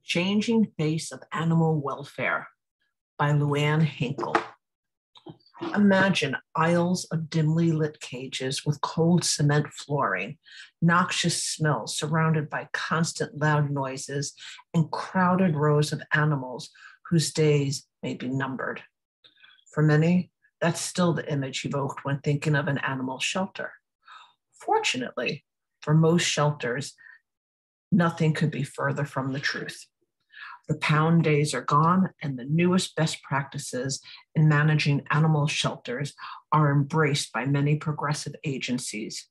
Changing Face of Animal Welfare by Luanne Hinkle. Imagine aisles of dimly lit cages with cold cement flooring, noxious smells surrounded by constant loud noises, and crowded rows of animals whose days may be numbered. For many, that's still the image evoked when thinking of an animal shelter. Fortunately, for most shelters, nothing could be further from the truth. The pound days are gone, and the newest best practices in managing animal shelters are embraced by many progressive agencies.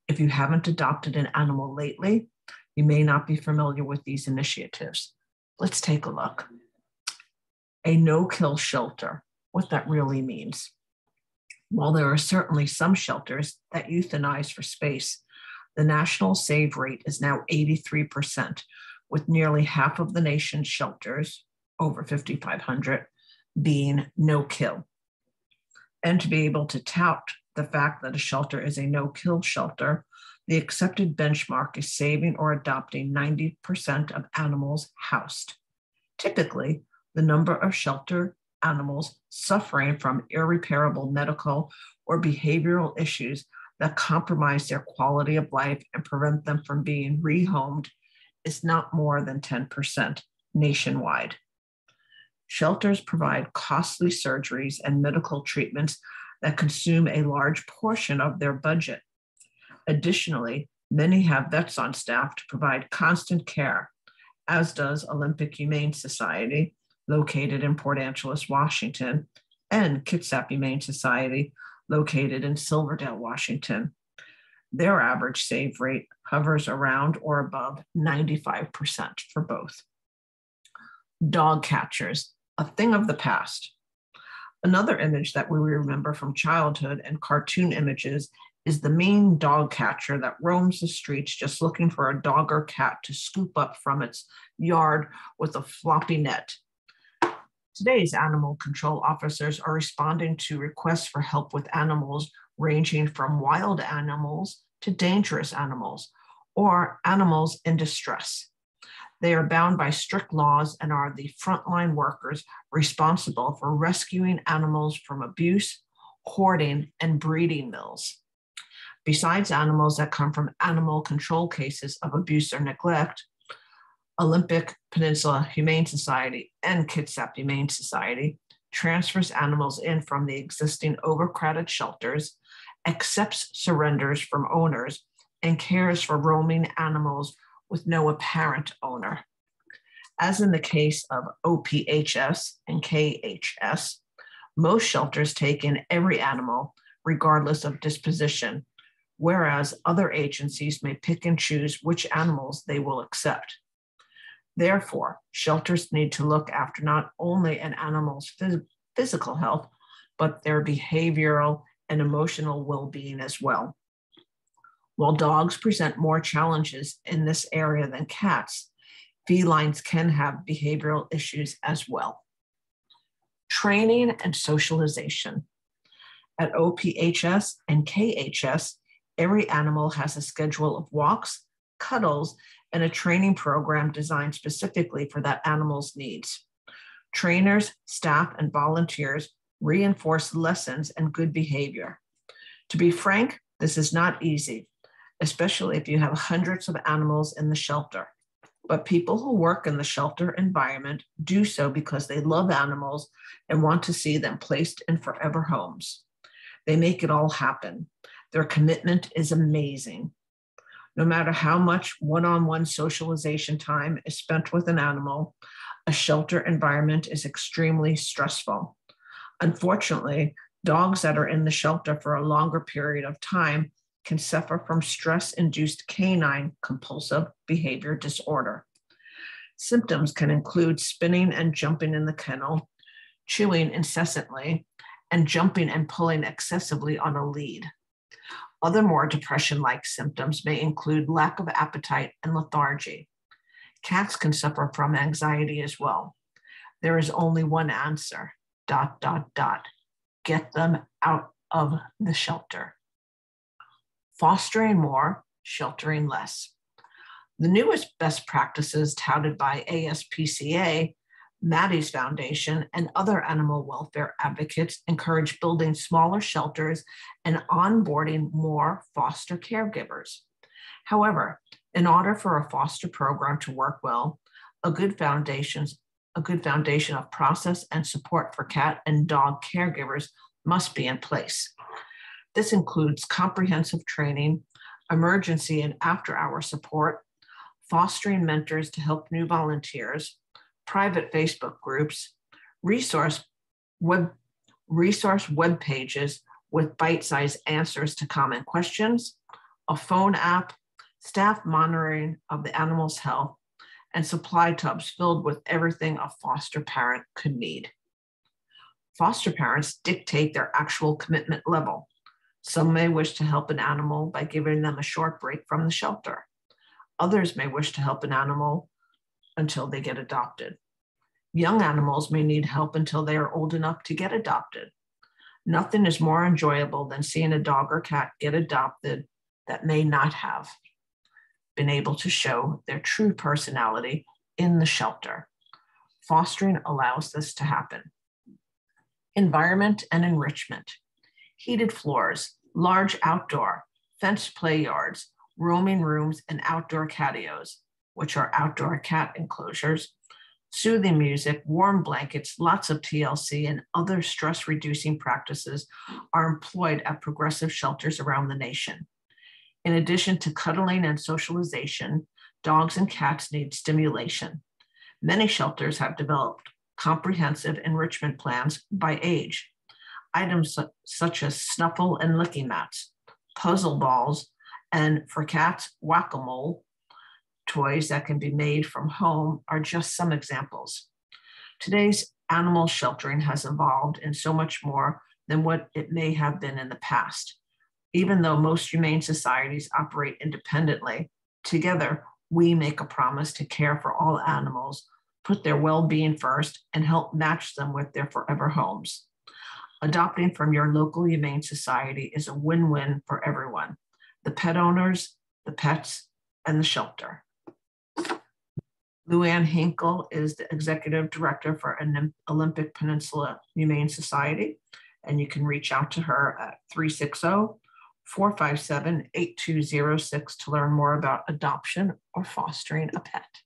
If you haven't adopted an animal lately, you may not be familiar with these initiatives. Let's take a look. A no-kill shelter, what that really means. While there are certainly some shelters that euthanize for space, the national save rate is now 83%, with nearly half of the nation's shelters, over 5,500, being no-kill. And to be able to tout the fact that a shelter is a no-kill shelter, the accepted benchmark is saving or adopting 90% of animals housed. Typically, the number of shelter animals suffering from irreparable medical or behavioral issues that compromise their quality of life and prevent them from being rehomed is not more than 10% nationwide. Shelters provide costly surgeries and medical treatments that consume a large portion of their budget. Additionally, many have vets on staff to provide constant care, as does Olympic Humane Society, located in Port Angeles, Washington, and Kitsap Humane Society, located in Silverdale, Washington. Their average save rate hovers around or above 95% for both. Dog catchers, a thing of the past. Another image that we remember from childhood and cartoon images is the mean dog catcher that roams the streets just looking for a dog or cat to scoop up from its yard with a floppy net. Today's animal control officers are responding to requests for help with animals ranging from wild animals to dangerous animals or animals in distress. They are bound by strict laws and are the frontline workers responsible for rescuing animals from abuse, hoarding, and breeding mills. Besides animals that come from animal control cases of abuse or neglect, Olympic Peninsula Humane Society and Kitsap Humane Society transfers animals in from the existing overcrowded shelters, accepts surrenders from owners, and cares for roaming animals with no apparent owner. As in the case of OPHS and KHS, most shelters take in every animal, regardless of disposition, whereas other agencies may pick and choose which animals they will accept. Therefore, shelters need to look after not only an animal's physical health, but their behavioral and emotional well-being as well. While dogs present more challenges in this area than cats, felines can have behavioral issues as well. Training and socialization. At OPHS and KHS, every animal has a schedule of walks, cuddles, and a training program designed specifically for that animal's needs. Trainers, staff, and volunteers reinforce lessons and good behavior. To be frank, this is not easy, especially if you have hundreds of animals in the shelter. But people who work in the shelter environment do so because they love animals and want to see them placed in forever homes. They make it all happen. Their commitment is amazing. No matter how much one-on-one socialization time is spent with an animal, a shelter environment is extremely stressful. Unfortunately, dogs that are in the shelter for a longer period of time can suffer from stress-induced canine compulsive behavior disorder. Symptoms can include spinning and jumping in the kennel, chewing incessantly, and jumping and pulling excessively on a lead. Other more depression-like symptoms may include lack of appetite and lethargy. Cats can suffer from anxiety as well. There is only one answer, ... Get them out of the shelter. Fostering more, sheltering less. The newest best practices touted by ASPCA, Maddie's Foundation, and other animal welfare advocates encourage building smaller shelters and onboarding more foster caregivers. However, in order for a foster program to work well, a good foundation of process and support for cat and dog caregivers must be in place. This includes comprehensive training, emergency and after-hour support, fostering mentors to help new volunteers, private Facebook groups, resource web pages with bite-sized answers to common questions, a phone app, staff monitoring of the animal's health, and supply tubs filled with everything a foster parent could need. Foster parents dictate their actual commitment level. Some may wish to help an animal by giving them a short break from the shelter. Others may wish to help an animal until they get adopted. Young animals may need help until they are old enough to get adopted. Nothing is more enjoyable than seeing a dog or cat get adopted that may not have been able to show their true personality in the shelter. Fostering allows this to happen. Environment and enrichment. Heated floors, large outdoor, fenced play yards, roaming rooms, and outdoor catios, which are outdoor cat enclosures, soothing music, warm blankets, lots of TLC, and other stress-reducing practices are employed at progressive shelters around the nation. In addition to cuddling and socialization, dogs and cats need stimulation. Many shelters have developed comprehensive enrichment plans by age. Items such as snuffle and licking mats, puzzle balls, and for cats, whack-a-mole toys that can be made from home are just some examples. Today's animal sheltering has evolved in so much more than what it may have been in the past. Even though most humane societies operate independently, together we make a promise to care for all animals, put their well-being first, and help match them with their forever homes. Adopting from your local humane society is a win-win for everyone: the pet owners, the pets, and the shelter. Luanne Hinkle is the Executive Director for Olympic Peninsula Humane Society, and you can reach out to her at 360-457-8206 to learn more about adoption or fostering a pet.